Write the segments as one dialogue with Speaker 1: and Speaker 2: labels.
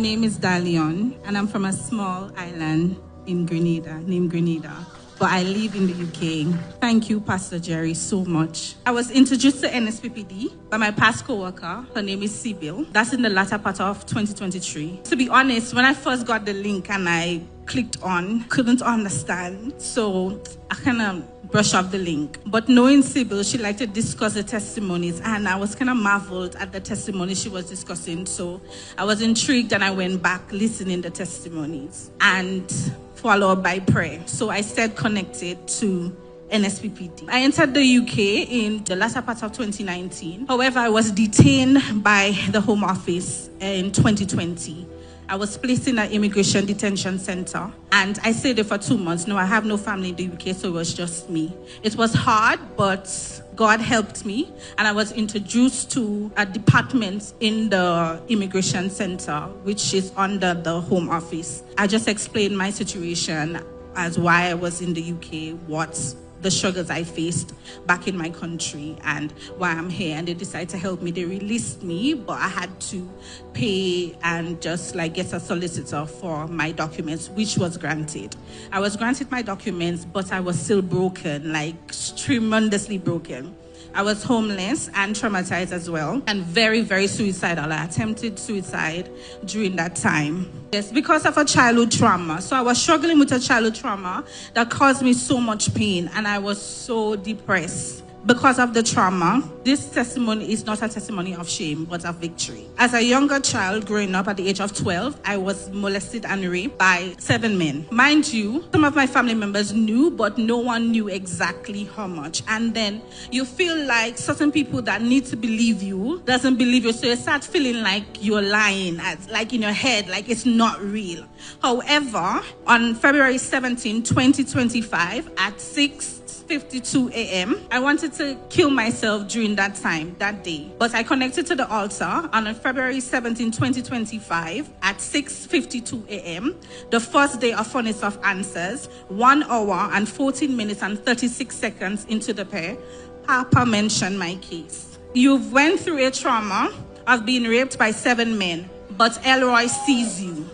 Speaker 1: My name is Dalion, and I'm from a small island in Grenada, named Grenada. But I live in the UK. Thank you, Pastor Jerry, so much. I was introduced to NSPPD by my past co-worker. Her name is Sibyl. That's in the latter part of 2023. To be honest, when I first got the link and I clicked on, couldn't understand. So I kind of brushed off the link. But knowing Sibyl, she liked to discuss the testimonies, and I was kind of marveled at the testimonies she was discussing. So I was intrigued and I went back listening the testimonies and followed by prayer. So I stayed connected to NSPPD. I entered the UK in the latter part of 2019. However, I was detained by the Home Office in 2020. I was placed in an immigration detention center, and I stayed there for 2 months. No, I have no family in the UK, so it was just me. It was hard, but God helped me, and I was introduced to a department in the immigration center, which is under the Home Office. I just explained my situation as why I was in the UK, what the struggles I faced back in my country, and why I'm here. And they decided to help me. They released me, but I had to pay and just like get a solicitor for my documents, which was granted. I was granted my documents, but I was still broken, like tremendously broken. I was homeless and traumatized as well, and very, very suicidal. I attempted suicide during that time. Yes, because of a childhood trauma. So I was struggling with a childhood trauma that caused me so much pain, and I was so depressed. Because of the trauma, this testimony is not a testimony of shame, but of victory. As a younger child growing up at the age of 12, I was molested and raped by 7 men. Mind you, some of my family members knew, but no one knew exactly how much. And then you feel like certain people that need to believe you doesn't believe you. So you start feeling like you're lying, like in your head, like it's not real. However, on February 17, 2025, at 6:52 a.m. I wanted to kill myself during that time, that day. But I connected to the altar on February 17, 2025 at 6:52 a.m. The first day of Furnace of Answers, 1 hour and 14 minutes and 36 seconds into the prayer, Papa mentioned my case. You've went through a trauma of being raped by 7 men, but El-roi sees you.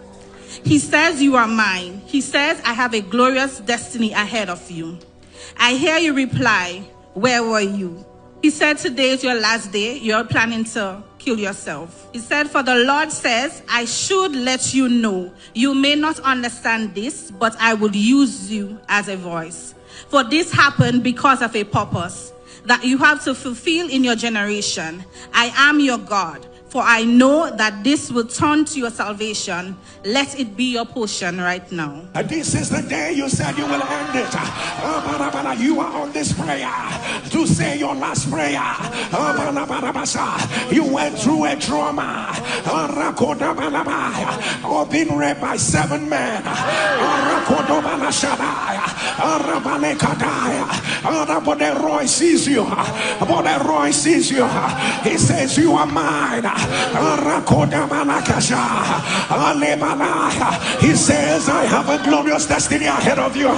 Speaker 1: He says you are mine. He says I have a glorious destiny ahead of you. I hear you reply, where were you? He said, today is your last day. You're planning to kill yourself. He said, for the Lord says, I should let you know. You may not understand this, but I will use you as a voice. For this happened because of a purpose that you have to fulfill in your generation. I am your God. For I know that this will turn to your salvation. Let it be your portion right now.
Speaker 2: This is the day you said you will end it. You are on this prayer to say your last prayer. You went through a trauma or being raped by 7 men. But El-roi sees you. But El-roi sees you. He says you are mine. He says I have a glorious destiny ahead of you.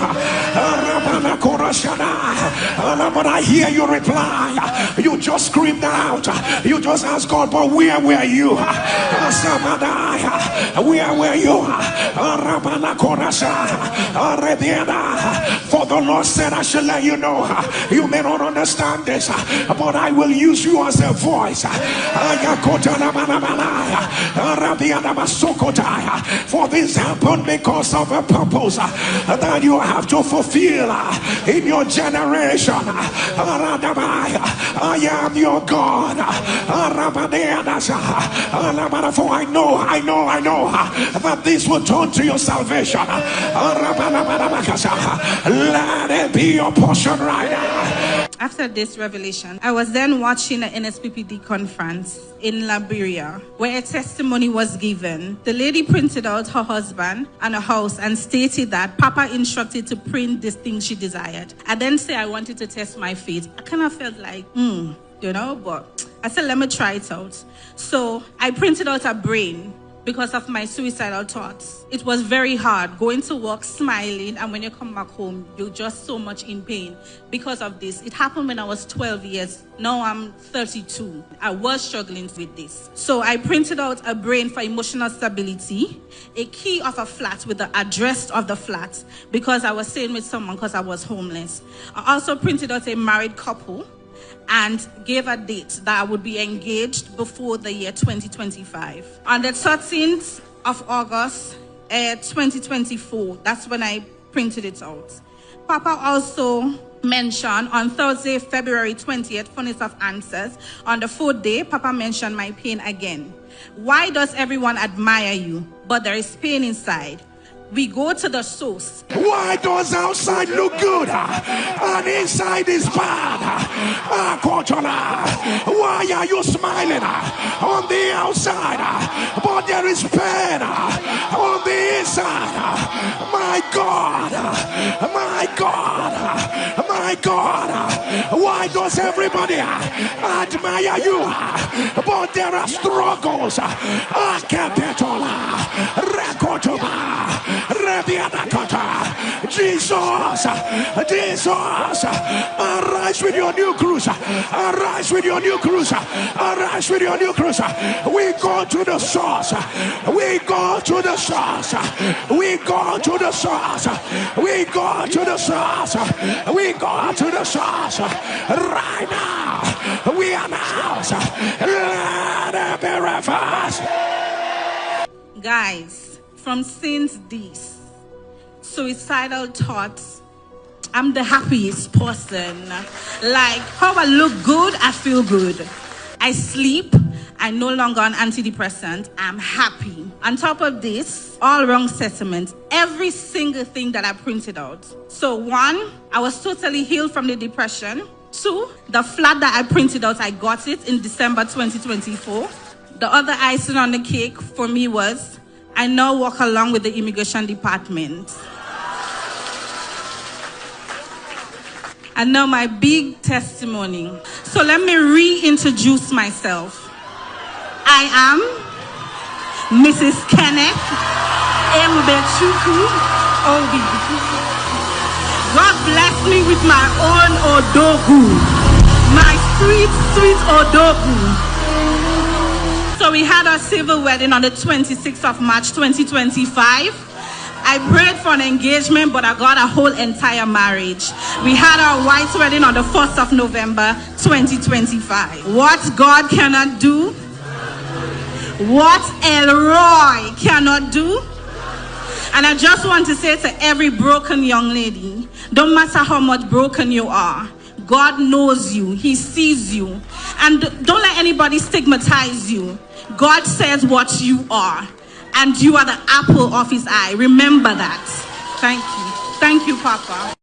Speaker 2: But I hear you reply. You just screamed out. You just asked God, but where were you? Where were you? For the Lord said I should let you know. You may not understand this, but I will use you as a voice. For this happened because of a purpose that you have to fulfill in your generation. I am your God. For I know that this will turn to your salvation. Let it be your portion right now.
Speaker 1: After this revelation, I was then watching an NSPPD conference in Liberia where a testimony was given. The lady printed out her husband and a house and stated that Papa instructed to print this thing she desired. I then say I wanted to test my faith. I kind of felt like, but I said, let me try it out. So I printed out a brain, because of my suicidal thoughts. It was very hard going to work smiling, and when you come back home, you're just so much in pain because of this. It happened when I was 12 years. Now I'm 32. I was struggling with this. So I printed out a brain for emotional stability, a key of a flat with the address of the flat, because I was staying with someone because I was homeless. I also printed out a married couple and gave a date that I would be engaged before the year 2025. On the 13th of August, 2024, that's when I printed it out. Papa also mentioned on Thursday, February 20th, Furnace of Answers. On the fourth day, Papa mentioned my pain again. Why does everyone admire you, but there is pain inside? We go to the source.
Speaker 2: Why does outside look good and inside is bad? Why are you smiling on the outside, but there is pain on the inside? My God, my God, my God. Why does everybody admire you, but there are struggles? Jesus, Jesus, arise with your new cruise, arise with your new cruise, arise with your new cruise. We go to the source, we go to the source, we go to the source, we go to the source, we go to the source. Right now, we announce, let it be reversed.
Speaker 1: Guys, from since this suicidal thoughts, I'm the happiest person. Like, how I look good, I feel good. I sleep, I'm no longer on antidepressant, I'm happy. On top of this, all wrong settlements, every single thing that I printed out. So 1, I was totally healed from the depression. 2, the flat that I printed out, I got it in December 2024. The other icing on the cake for me was, I now walk along with the immigration department. And now my big testimony. So let me reintroduce myself. I am Mrs. Kenneth Emubechuku Obi. God bless me with my own Odogu. My sweet Odogu. So we had our civil wedding on the 26th of March 2025. I prayed for an engagement, but I got a whole entire marriage. We had our white wedding on the 1st of November 2025. What God cannot do, what El-roi cannot do. And I just want to say to every broken young lady, don't matter how much broken you are, God knows you, He sees you. And don't let anybody stigmatize you. God says what you are. And you are the apple of His eye. Remember that. Thank you. Thank you, Papa.